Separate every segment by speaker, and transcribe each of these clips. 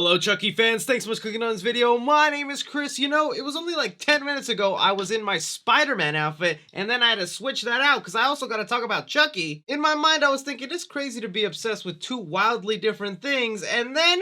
Speaker 1: Hello Chucky fans, thanks so much for clicking on this video. My name is Chris. You know, it was only like 10 minutes ago I was in my Spider-Man outfit and then I had to switch that out because I also got to talk about Chucky. In my mind I was thinking it's crazy to be obsessed with two wildly different things, and then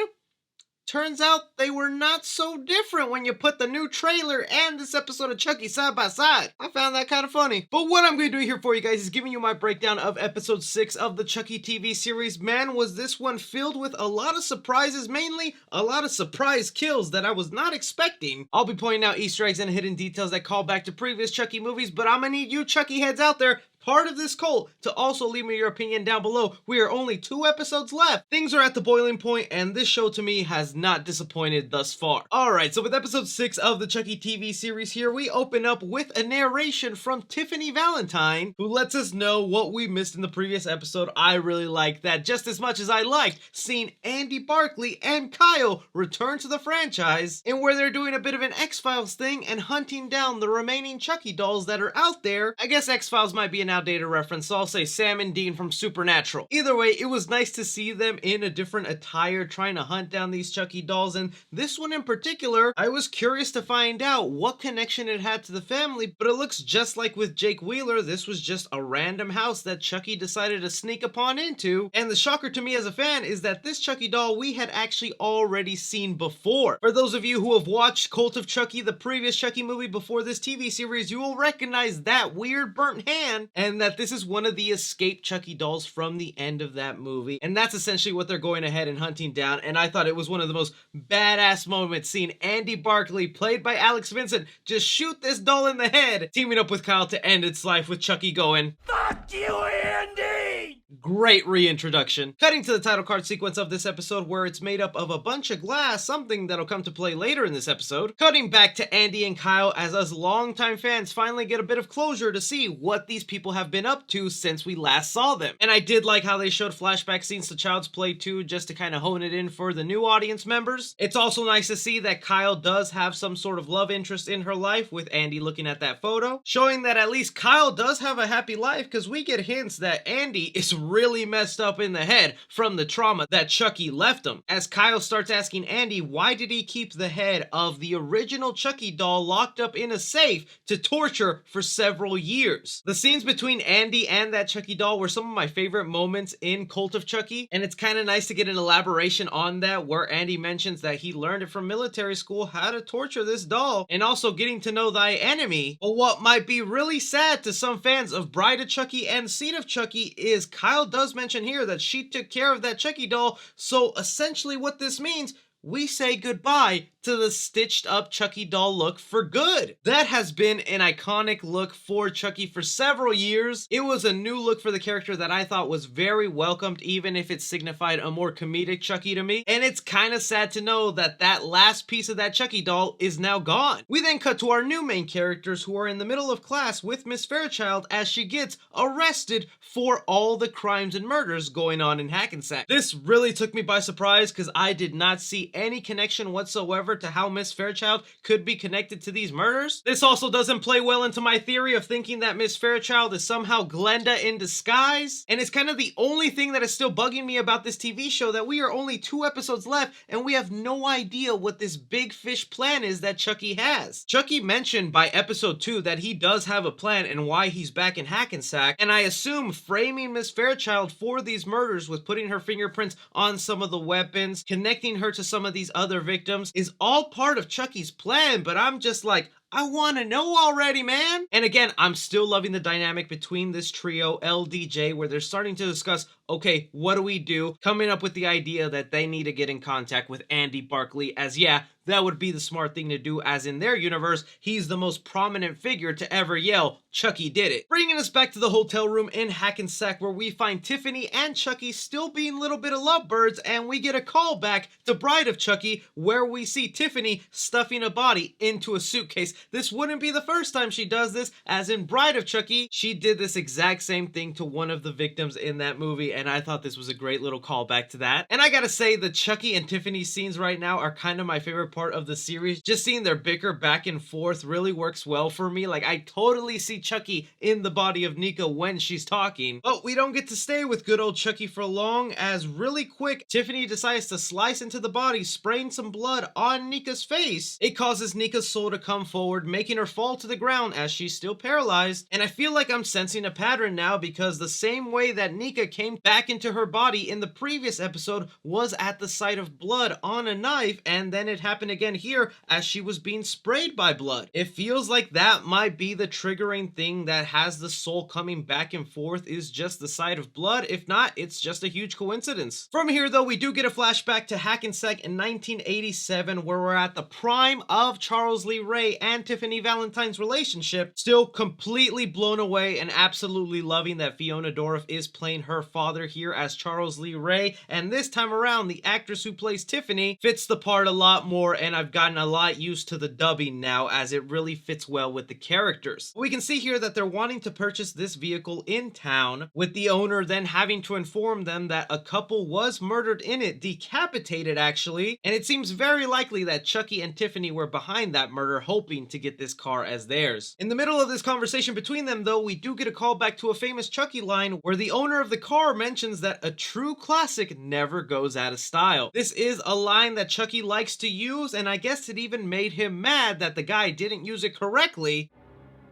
Speaker 1: turns out they were not so different when you put the new trailer and this episode of Chucky side by side. I found that kind of funny. But what I'm going to do here for you guys is giving you my breakdown of episode 6 of the Chucky TV series. Man, was this one filled with a lot of surprises, mainly a lot of surprise kills that I was not expecting. I'll be pointing out Easter eggs and hidden details that call back to previous Chucky movies, but I'm gonna need you Chucky heads out there, part of this cult, to also leave me your opinion down below. We are only 2 episodes left. Things are at the boiling point, and this show to me has not disappointed thus far. Alright, so with episode 6 of the Chucky TV series here, we open up with a narration from Tiffany Valentine, who lets us know what we missed in the previous episode. I really liked that just as much as I liked seeing Andy Barkley and Kyle return to the franchise, and where they're doing a bit of an X-Files thing and hunting down the remaining Chucky dolls that are out there. I guess X-Files might be an outdated reference, so I'll say Sam and Dean from Supernatural. Either way, it was nice to see them in a different attire trying to hunt down these Chucky dolls, and this one in particular, I was curious to find out what connection it had to the family, but it looks just like with Jake Wheeler. This was just a random house that Chucky decided to sneak upon into, and the shocker to me as a fan is that this Chucky doll we had actually already seen before. For those of you who have watched Cult of Chucky, the previous Chucky movie before this TV series, you will recognize that weird burnt hand, and that this is one of the escaped Chucky dolls from the end of that movie. And that's essentially what they're going ahead and hunting down, and I thought it was one of the most badass moments seeing Andy Barkley, played by Alex Vincent, just shoot this doll in the head, teaming up with Kyle to end its life with Chucky going, "Fuck you, Andy!" Great reintroduction. Cutting to the title card sequence of this episode, where it's made up of a bunch of glass, something that'll come to play later in this episode. Cutting back to Andy and Kyle as us longtime fans finally get a bit of closure to see what these people have been up to since we last saw them. And I did like how they showed flashback scenes to Child's Play 2 just to kind of hone it in for the new audience members. It's also nice to see that Kyle does have some sort of love interest in her life, with Andy looking at that photo, showing that at least Kyle does have a happy life, because we get hints that Andy is really messed up in the head from the trauma that Chucky left him, as Kyle starts asking Andy why did he keep the head of the original Chucky doll locked up in a safe to torture for several years. The scenes between Andy and that Chucky doll were some of my favorite moments in Cult of Chucky, and it's kind of nice to get an elaboration on that, where Andy mentions that he learned it from military school how to torture this doll, and also getting to know thy enemy. But what might be really sad to some fans of Bride of Chucky and Seed of Chucky is Kyle does mention here that she took care of that Chucky doll, so essentially what this means, we say goodbye to the stitched up Chucky doll look for good. That has been an iconic look for Chucky for several years. It was a new look for the character that I thought was very welcomed, even if it signified a more comedic Chucky to me. And it's kind of sad to know that that last piece of that Chucky doll is now gone. We then cut to our new main characters, who are in the middle of class with Miss Fairchild as she gets arrested for all the crimes and murders going on in Hackensack. This really took me by surprise, because I did not see any connection whatsoever to how Miss Fairchild could be connected to these murders. This also doesn't play well into my theory of thinking that Miss Fairchild is somehow Glenda in disguise, and it's kind of the only thing that is still bugging me about this TV show, that we are only 2 episodes left and we have no idea what this big fish plan is that Chucky has. Chucky mentioned by episode 2 that he does have a plan and why he's back in Hackensack, and I assume framing Miss Fairchild for these murders with putting her fingerprints on some of the weapons, connecting her to some of these other victims, is all part of Chucky's plan, but I'm just like, I want to know already, man. And again, I'm still loving the dynamic between this trio, LDJ, where they're starting to discuss, okay, what do we do? Coming up with the idea that they need to get in contact with Andy Barkley, as yeah, that would be the smart thing to do, as in their universe, he's the most prominent figure to ever yell, Chucky did it. Bringing us back to the hotel room in Hackensack, where we find Tiffany and Chucky still being little bit of lovebirds, and we get a call back to Bride of Chucky, where we see Tiffany stuffing a body into a suitcase. this wouldn't be the first time she does this, as in Bride of Chucky, she did this exact same thing to one of the victims in that movie, and I thought this was a great little callback to that. And I gotta say, the Chucky and Tiffany scenes right now are kind of my favorite part of the series. Just seeing their bicker back and forth really works well for me. Like, I totally see Chucky in the body of Nika when she's talking. But we don't get to stay with good old Chucky for long, as really quick, Tiffany decides to slice into the body, spraying some blood on Nika's face. It causes Nika's soul to come forward, making her fall to the ground as she's still paralyzed. And I feel like I'm sensing a pattern now, because the same way that Nika came back into her body in the previous episode was at the sight of blood on a knife, and then it happened again here as she was being sprayed by blood. It feels like that might be the triggering thing that has the soul coming back and forth, is just the sight of blood. If not, it's just a huge coincidence. From here though, we do get a flashback to Hackensack in 1987, where we're at the prime of Charles Lee Ray and Tiffany Valentine's relationship, still completely blown away and absolutely loving that Fiona Dorff is playing her father here as Charles Lee Ray, and this time around the actress who plays Tiffany fits the part a lot more, and I've gotten a lot used to the dubbing now, as it really fits well with the characters. We can see here that they're wanting to purchase this vehicle in town, with the owner then having to inform them that a couple was murdered in it, decapitated actually, and it seems very likely that Chucky and Tiffany were behind that murder, hoping to get this car as theirs. In the middle of this conversation between them though, we do get a call back to a famous Chucky line, where the owner of the car mentions that a true classic never goes out of style. This is a line that Chucky likes to use, and I guess it even made him mad that the guy didn't use it correctly.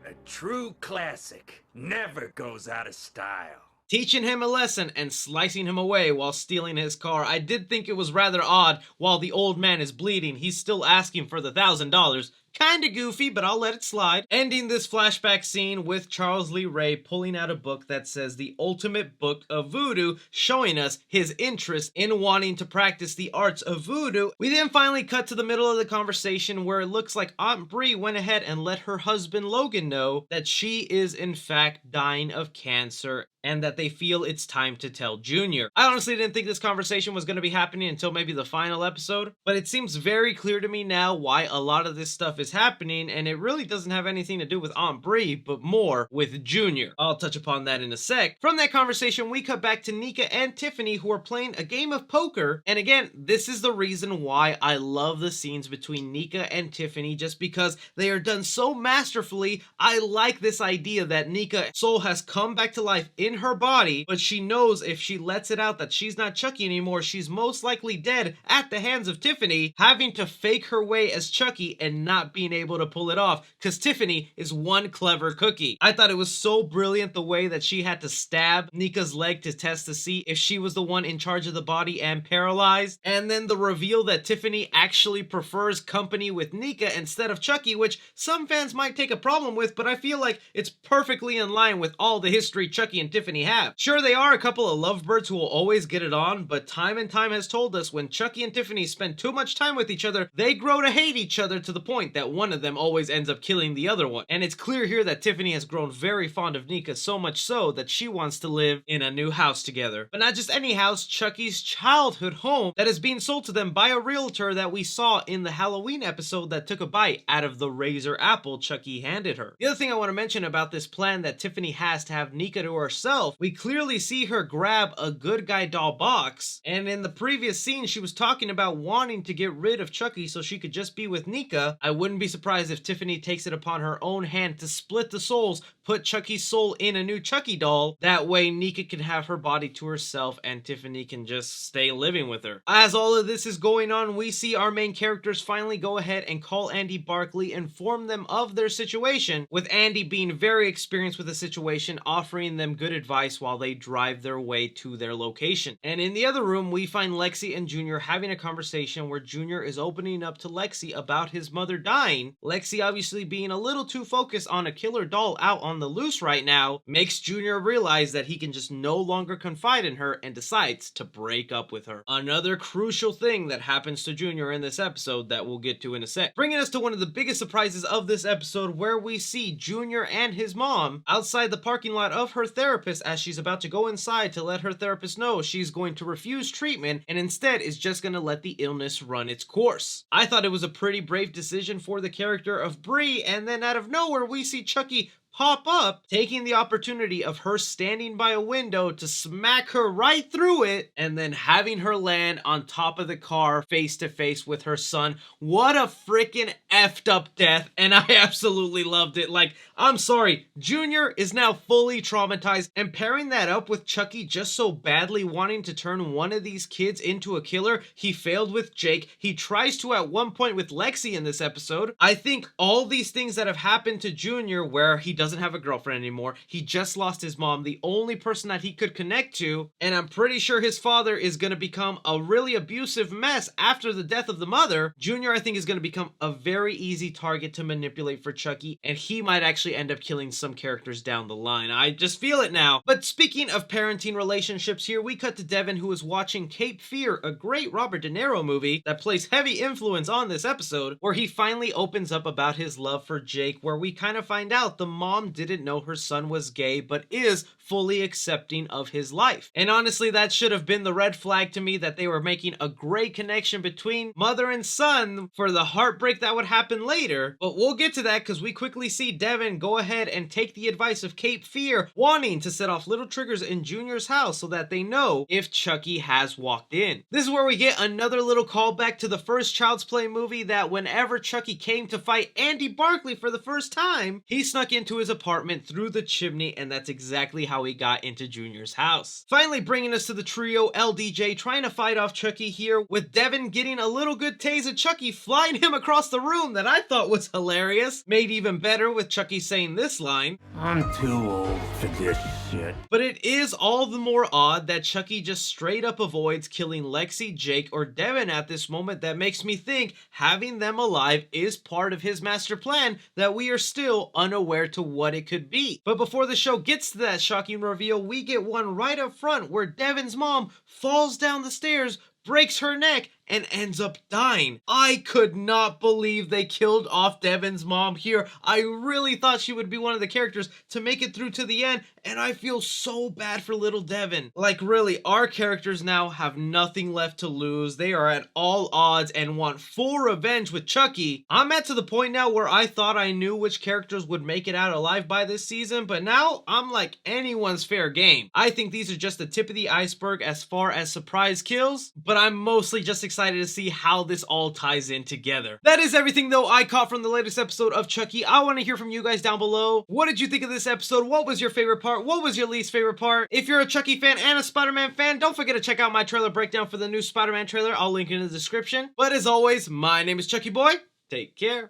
Speaker 2: A true classic never goes out of style.
Speaker 1: Teaching him a lesson and slicing him away while stealing his car. I did think it was rather odd. While the old man is bleeding, he's still asking for the $1,000. Kinda goofy, but I'll let it slide. Ending this flashback scene with Charles Lee Ray pulling out a book that says The Ultimate Book of Voodoo, showing us his interest in wanting to practice the arts of voodoo. We then finally cut to the middle of the conversation, where it looks like Aunt Bree went ahead and let her husband Logan know that she is in fact dying of cancer, and that they feel it's time to tell Junior. I honestly didn't think this conversation was going to be happening until maybe the final episode, but it seems very clear to me now why a lot of this stuff is happening, and it really doesn't have anything to do with Aunt Bree, but more with Junior. I'll touch upon that in a sec. From that conversation, we cut back to Nika and Tiffany, who are playing a game of poker, and again, this is the reason why I love the scenes between Nika and Tiffany, just because they are done so masterfully. I like this idea that Nika's soul has come back to life in her body, but she knows if she lets it out that she's not Chucky anymore, she's most likely dead at the hands of Tiffany, having to fake her way as Chucky and not being able to pull it off, because Tiffany is one clever cookie. I thought it was so brilliant the way that she had to stab Nika's leg to test to see if she was the one in charge of the body and paralyzed, and then the reveal that Tiffany actually prefers company with Nika instead of Chucky, which some fans might take a problem with, but I feel like it's perfectly in line with all the history Chucky and Tiffany have. Sure, they are a couple of lovebirds who will always get it on, but time and time has told us when Chucky and Tiffany spend too much time with each other, they grow to hate each other to the point that one of them always ends up killing the other one. And it's clear here that Tiffany has grown very fond of Nika, so much so that she wants to live in a new house together. But not just any house, Chucky's childhood home that is being sold to them by a realtor that we saw in the Halloween episode that took a bite out of the razor apple Chucky handed her. The other thing I want to mention about this plan that Tiffany has to have Nika to herself, we clearly see her grab a good guy doll box, and in the previous scene she was talking about wanting to get rid of Chucky so she could just be with Nika. I wouldn't be surprised if Tiffany takes it upon her own hand to split the souls, put Chucky's soul in a new Chucky doll. That way Nika can have her body to herself and Tiffany can just stay living with her. As all of this is going on, we see our main characters finally go ahead and call Andy Barkley, inform them of their situation, with Andy being very experienced with the situation, offering them good advice while they drive their way to their location. And in the other room, we find Lexi and Junior having a conversation where Junior is opening up to Lexi about his mother dying. Lexi, obviously being a little too focused on a killer doll out on the loose right now, makes Junior realize that he can just no longer confide in her and decides to break up with her. Another crucial thing that happens to Junior in this episode that we'll get to in a sec. Bringing us to one of the biggest surprises of this episode, where we see Junior and his mom outside the parking lot of her therapist therapist as she's about to go inside to let her therapist know she's going to refuse treatment and instead is just going to let the illness run its course. I thought it was a pretty brave decision for the character of Bree, and then out of nowhere we see Chucky pop up, taking the opportunity of her standing by a window to smack her right through it, and then having her land on top of the car face to face with her son. What a freaking effed up death, and I absolutely loved it. Like, I'm sorry, Junior is now fully traumatized, and pairing that up with Chucky just so badly wanting to turn one of these kids into a killer, he failed with Jake. He tries to at one point with Lexi in this episode. I think all these things that have happened to Junior, where he doesn't have a girlfriend anymore, he just lost his mom, the only person that he could connect to, and I'm pretty sure his father is going to become a really abusive mess after the death of the mother. Junior, I think, is going to become a very easy target to manipulate for Chucky, and he might actually end up killing some characters down the line. I just feel it now. But speaking of parenting relationships here, we cut to Devin, who is watching Cape Fear, a great Robert De Niro movie that plays heavy influence on this episode, where he finally opens up about his love for Jake, where we kind of find out the mom didn't know her son was gay, but is fully accepting of his life. And honestly, that should have been the red flag to me, that they were making a great connection between mother and son for the heartbreak that would happen later. But we'll get to that, because we quickly see Devin go ahead and take the advice of Cape Fear, wanting to set off little triggers in Junior's house so that they know if Chucky has walked in. This is where we get another little callback to the first Child's Play movie, that whenever Chucky came to fight Andy Barkley for the first time, he snuck into his apartment through the chimney, and that's exactly how he got into Junior's house. Finally bringing us to the trio LDJ trying to fight off Chucky here, with Devin getting a little good tase of Chucky flying him across the room that I thought was hilarious. Made even better with Chucky saying this line,
Speaker 2: I'm too old for this shit.
Speaker 1: But it is all the more odd that Chucky just straight up avoids killing Lexi, Jake, or Devin at this moment. That makes me think having them alive is part of his master plan that we are still unaware to what it could be. But before the show gets to that shocking reveal, we get one right up front where Devin's mom falls down the stairs, breaks her neck, and ends up dying. I could not believe they killed off Devin's mom here. I really thought she would be one of the characters to make it through to the end, and I feel so bad for little Devin. Like, really, our characters now have nothing left to lose. They are at all odds and want full revenge with Chucky. I'm at to the point now where I thought I knew which characters would make it out alive by this season, but now I'm like anyone's fair game. I think these are just the tip of the iceberg as far as surprise kills, but I'm mostly just excited to see how this all ties in together. That is everything though I caught from the latest episode of Chucky. I want to hear from you guys down below. What did you think of this episode? What was your favorite part? What was your least favorite part? If you're a Chucky fan and a Spider-Man fan, don't forget to check out my trailer breakdown for the new Spider-Man trailer. I'll link it in the description. But as always, my name is Chucky Boy. Take care.